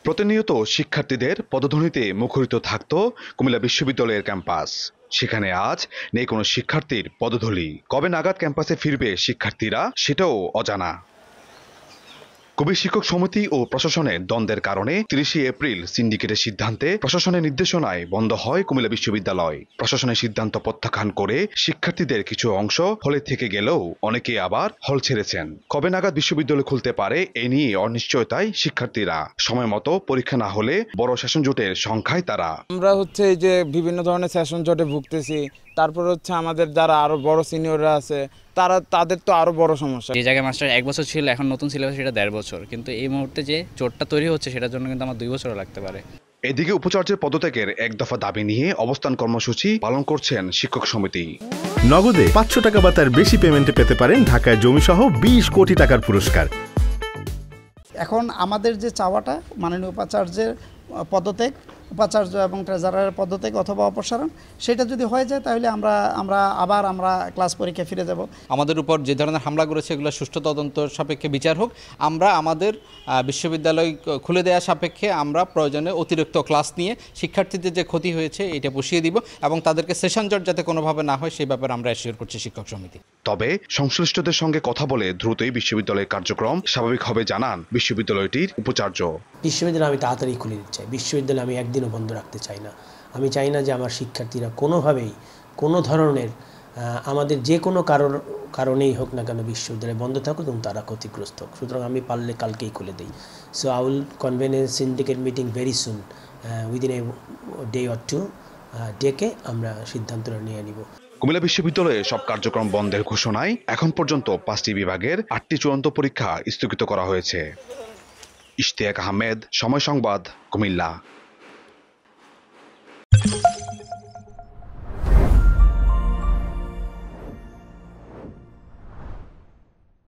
প্রতিনিয়ত শিক্ষার্থীদের পদধ্বনিতে মুখরিত থাকত কুমিল্লা বিশ্ববিদ্যালয়ের ক্যাম্পাস। সেখানে আজ নেই কোনো শিক্ষার্থীর পদধূলি। কবে নাগাদ ক্যাম্পাসে ফিরবে শিক্ষার্থীরা সেটাও অজানা। কবি শিক্ষক সমিতি ও প্রশাসনের দ্বন্দ্বের কারণে ৩০ এপ্রিল সিন্ডিকেটের সিদ্ধান্তে প্রশাসনের নির্দেশনায় বন্ধ হয় কুমিল্লা বিশ্ববিদ্যালয়। প্রশাসনের সিদ্ধান্ত প্রত্যাখ্যান করে শিক্ষার্থীদের কিছু অংশ হলে থেকে গেলেও অনেকে আবার হল ছেড়েছেন। কবে নাগাদ বিশ্ববিদ্যালয় খুলতে পারে এ নিয়ে অনিশ্চয়তায় শিক্ষার্থীরা। সময় মতো পরীক্ষা না হলে বড় সেশন জোটের সংখ্যায় তারা। আমরা এই যে বিভিন্ন ধরনের সেশন জটে ভুগতেছি, তারপর আমাদের যারা আরো বড় সিনিয়ররা আছে তাদের তো আরো বড় সমস্যা। যে জায়গায় মাস্টার 1 বছর ছিল, এখন নতুন সিলেবাস সেটা 1.5 বছর, কিন্তু এই মুহূর্তে যে জোটটা তৈরি হচ্ছে সেটার জন্য কিন্তু আমার 2 বছরও লাগতে পারে। এদিকে উপাচার্যের পদত্যাগের এক দফা দাবি নিয়ে অবস্থান কর্মসূচি পালন করছেন শিক্ষক সমিতি। নগদে 500 টাকা বা তার বেশি পেমেন্টে পেতে পারেন ঢাকায় জমিসহ 20 কোটি টাকার পুরস্কার। এখন আমাদের যে চাওয়াটা মাননীয় উপাচার্যের পদত্যাগ, উপাচার্য এবং ট্রেজারারের পদত্যাগ অথবা অপসারণ, সেটা যদি হয়ে যায় তাহলে আমরা ক্লাস পরীক্ষায় ফিরে যাব। আমাদের উপর যে ধরনের হামলা করেছে এগুলো সুষ্ঠু তদন্ত সাপেক্ষে বিচার হোক। আমরা আমাদের বিশ্ববিদ্যালয় খুলে দেওয়া সাপেক্ষে আমরা প্রয়োজনে অতিরিক্ত ক্লাস নিয়ে শিক্ষার্থীদের যে ক্ষতি হয়েছে এটা পুষিয়ে দিব এবং তাদেরকে সেশন জট যাতে কোনোভাবে না হয় সেই ব্যাপারে আমরা অ্যাসিওর করছি শিক্ষক সমিতি। তবে সংশ্লিষ্টদের সঙ্গে কথা বলে দ্রুতই বিশ্ববিদ্যালয়ের কার্যক্রম স্বাভাবিক হবে জানান বিশ্ববিদ্যালয়টির উপাচার্য। বিশ্ববিদ্যালয় আমি তাড়াতাড়ি খুলে দিতে চাই, বিশ্ববিদ্যালয় আমি একদিনও বন্ধ রাখতে চাই না। আমি চাই না যে আমার শিক্ষার্থীরা কোনোভাবেই কোনো ধরনের আমাদের যে কোনো কারণেই হোক না কেন বিশ্ববিদ্যালয় বন্ধ থাকুক এবং তারা ক্ষতিগ্রস্ত হোক। সুতরাং আমি পারলে কালকেই খুলে দিই। So I will convene a syndicate meeting very soon, within a day or two, ডেকে আমরা সিদ্ধান্তটা নিয়ে নিব। কুমিল্লা বিশ্ববিদ্যালয়ে সব কার্যক্রম বন্ধের ঘোষণায় এখন পর্যন্ত 5টি বিভাগের 8টি চূড়ান্ত পরীক্ষা স্থগিত করা হয়েছে। ইশতিয়াক আহমেদ, সময় সংবাদ, কুমিল্লা।